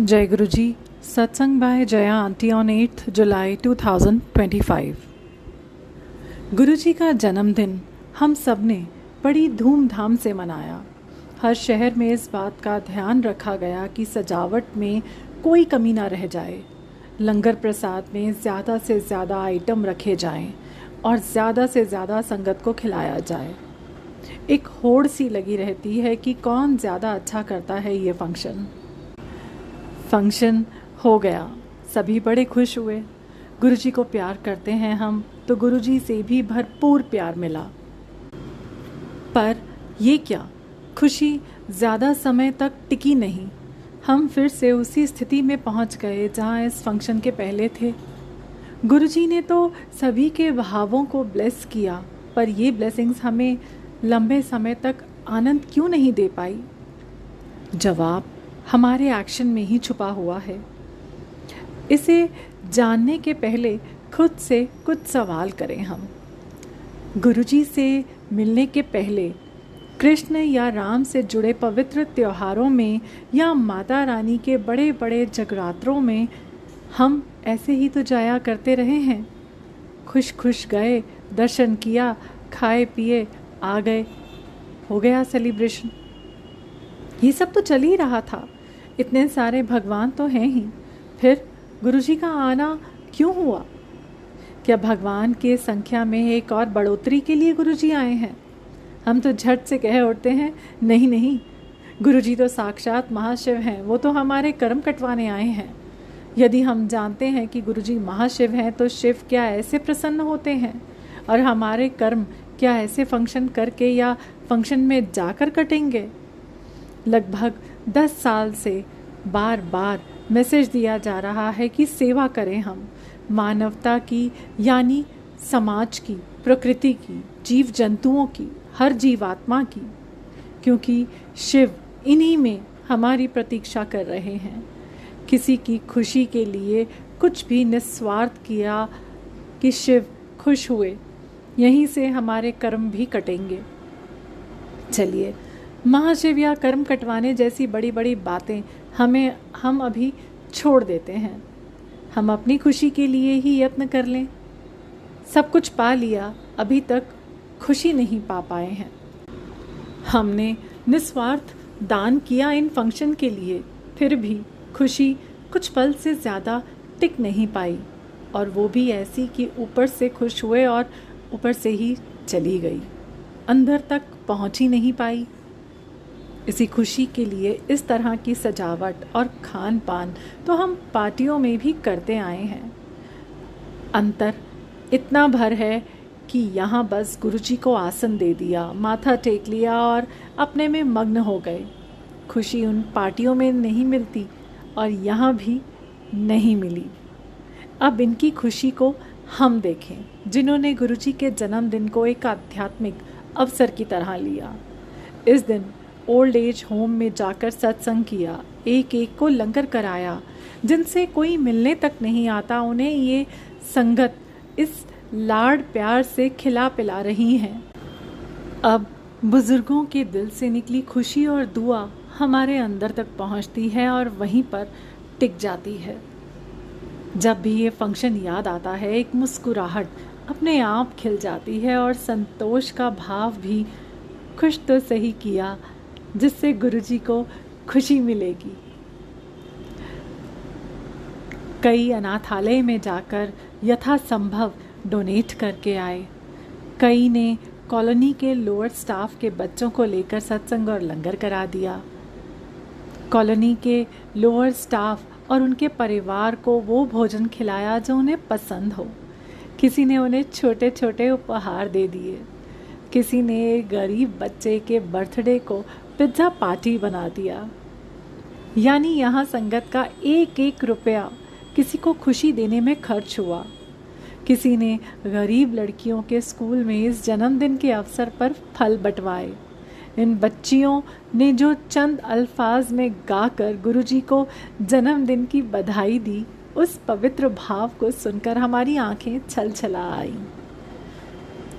जय गुरु जी। सत्संग bye Jaya aunty on 8 जुलाई 2025। गुरु जी का जन्मदिन हम सब ने बड़ी धूमधाम से मनाया। हर शहर में इस बात का ध्यान रखा गया कि सजावट में कोई कमी ना रह जाए। लंगर प्रसाद में ज़्यादा से ज़्यादा आइटम रखे जाएं और ज़्यादा से ज़्यादा संगत को खिलाया जाए। एक होड़ सी लगी रहती है कि कौन ज़्यादा अच्छा करता है ये फंक्शन हो गया। सभी बड़े खुश हुए। गुरुजी को प्यार करते हैं हम, तो गुरुजी से भी भरपूर प्यार मिला। पर ये क्या, खुशी ज़्यादा समय तक टिकी नहीं। हम फिर से उसी स्थिति में पहुंच गए जहां इस फंक्शन के पहले थे। गुरुजी ने तो सभी के भावों को ब्लेस किया, पर ये ब्लेसिंग्स हमें लंबे समय तक आनंद क्यों नहीं दे पाई? जवाब हमारे एक्शन में ही छुपा हुआ है। इसे जानने के पहले खुद से कुछ सवाल करें हम। गुरुजी से मिलने के पहले कृष्ण या राम से जुड़े पवित्र त्योहारों में या माता रानी के बड़े बड़े जगरात्रों में हम ऐसे ही तो जाया करते रहे हैं। खुश खुश गए, दर्शन किया, खाए पिए, आ गए, हो गया सेलिब्रेशन। ये सब तो चल ही रहा था। इतने सारे भगवान तो हैं ही, फिर गुरुजी का आना क्यों हुआ? क्या भगवान के संख्या में एक और बढ़ोतरी के लिए गुरुजी आए हैं? हम तो झट से कह उठते हैं, नहीं नहीं, गुरुजी तो साक्षात महाशिव हैं, वो तो हमारे कर्म कटवाने आए हैं। यदि हम जानते हैं कि गुरुजी महाशिव हैं, तो शिव क्या ऐसे प्रसन्न होते हैं? और हमारे कर्म क्या ऐसे फंक्शन करके या फंक्शन में जाकर कटेंगे? लगभग 10 साल से बार बार मैसेज दिया जा रहा है कि सेवा करें हम, मानवता की, यानी समाज की, प्रकृति की, जीव जंतुओं की, हर जीवात्मा की, क्योंकि शिव इन्हीं में हमारी प्रतीक्षा कर रहे हैं। किसी की खुशी के लिए कुछ भी निस्वार्थ किया कि शिव खुश हुए, यहीं से हमारे कर्म भी कटेंगे। चलिए, महाशिव या कर्म कटवाने जैसी बड़ी बड़ी बातें हम अभी छोड़ देते हैं। हम अपनी खुशी के लिए ही यत्न कर लें। सब कुछ पा लिया, अभी तक खुशी नहीं पा पाए हैं। हमने निस्वार्थ दान किया इन फंक्शन के लिए, फिर भी खुशी कुछ पल से ज़्यादा टिक नहीं पाई, और वो भी ऐसी कि ऊपर से खुश हुए और ऊपर से ही चली गई, अंदर तक पहुंच ही नहीं पाई। इसी खुशी के लिए इस तरह की सजावट और खान पान तो हम पार्टियों में भी करते आए हैं। अंतर इतना भर है कि यहाँ बस गुरुजी को आसन दे दिया, माथा टेक लिया और अपने में मग्न हो गए। खुशी उन पार्टियों में नहीं मिलती और यहाँ भी नहीं मिली। अब इनकी खुशी को हम देखें, जिन्होंने गुरुजी के जन्मदिन को एक आध्यात्मिक अवसर की तरह लिया। इस दिन ओल्ड एज होम में जाकर सत्संग किया, एक एक को लंगर कराया। जिनसे कोई मिलने तक नहीं आता, उन्हें ये संगत इस लाड प्यार से खिला पिला रही हैं। अब बुजुर्गों के दिल से निकली खुशी और दुआ हमारे अंदर तक पहुंचती है और वहीं पर टिक जाती है। जब भी ये फंक्शन याद आता है, एक मुस्कुराहट अपने आप खिल जाती है और संतोष का भाव भी, खुश तो सही किया, जिससे गुरुजी को खुशी मिलेगी। कई अनाथालय में जाकर यथासंभव डोनेट करके आए। कई ने कॉलोनी के लोअर स्टाफ के बच्चों को लेकर सत्संग और लंगर करा दिया। कॉलोनी के लोअर स्टाफ और उनके परिवार को वो भोजन खिलाया जो उन्हें पसंद हो। किसी ने उन्हें छोटे छोटे उपहार दे दिए। किसी ने गरीब बच्चे के बर्थडे को पिज्ज़ा पार्टी बना दिया। यानी यहाँ संगत का एक एक रुपया किसी को खुशी देने में खर्च हुआ। किसी ने गरीब लड़कियों के स्कूल में इस जन्मदिन के अवसर पर फल बंटवाए। इन बच्चियों ने जो चंद अल्फाज में गाकर गुरुजी को जन्मदिन की बधाई दी, उस पवित्र भाव को सुनकर हमारी आंखें छलछला आईं।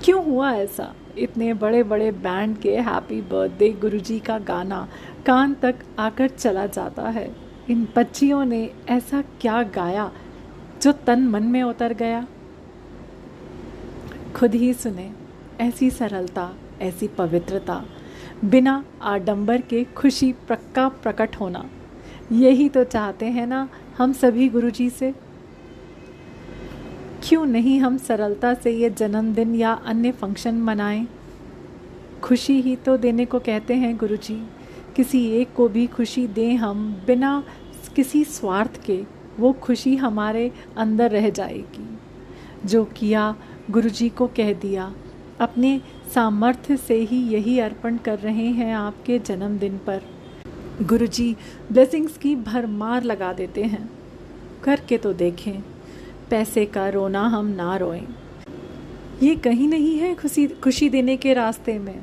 क्यों हुआ ऐसा? इतने बड़े बड़े बैंड के हैप्पी बर्थडे गुरुजी का गाना कान तक आकर चला जाता है। इन बच्चियों ने ऐसा क्या गाया जो तन मन में उतर गया। खुद ही सुने, ऐसी सरलता, ऐसी पवित्रता, बिना आडंबर के खुशी का प्रकट होना। यही तो चाहते हैं ना हम सभी गुरुजी से। क्यों नहीं हम सरलता से ये जन्मदिन या अन्य फंक्शन मनाएं। खुशी ही तो देने को कहते हैं गुरुजी। किसी एक को भी खुशी दें हम बिना किसी स्वार्थ के, वो खुशी हमारे अंदर रह जाएगी। जो किया गुरुजी को कह दिया, अपने सामर्थ्य से ही यही अर्पण कर रहे हैं आपके जन्मदिन पर। गुरुजी ब्लेसिंग्स की भरमार लगा देते हैं। करके तो देखें, पैसे का रोना हम ना रोएं। ये कहीं नहीं है खुशी देने के रास्ते में।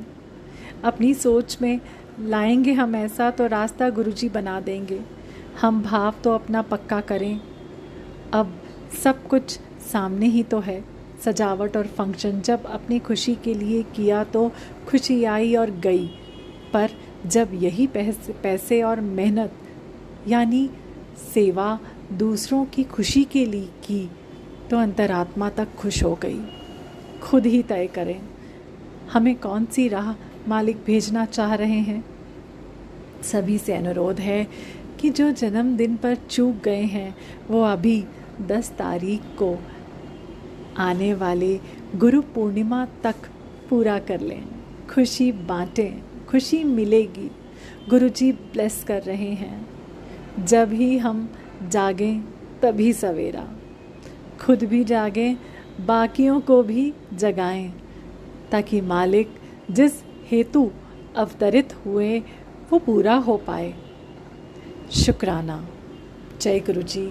अपनी सोच में लाएंगे हम ऐसा तो रास्ता गुरुजी बना देंगे। हम भाव तो अपना पक्का करें। अब सब कुछ सामने ही तो है। सजावट और फंक्शन जब अपनी खुशी के लिए किया तो खुशी आई और गई, पर जब यही पैसे और मेहनत यानी सेवा दूसरों की खुशी के लिए की तो अंतरात्मा तक खुश हो गई। खुद ही तय करें हमें कौन सी राह मालिक भेजना चाह रहे हैं। सभी से अनुरोध है कि जो जन्मदिन पर चूक गए हैं वो अभी 10 तारीख को आने वाले गुरु पूर्णिमा तक पूरा कर लें। खुशी बांटें, खुशी मिलेगी। गुरुजी ब्लेस कर रहे हैं। जब ही हम जागें तभी सवेरा। खुद भी जागें, बाकियों को भी जगाएं, ताकि मालिक जिस हेतु अवतरित हुए वो पूरा हो पाए। शुक्राना। जय गुरुजी।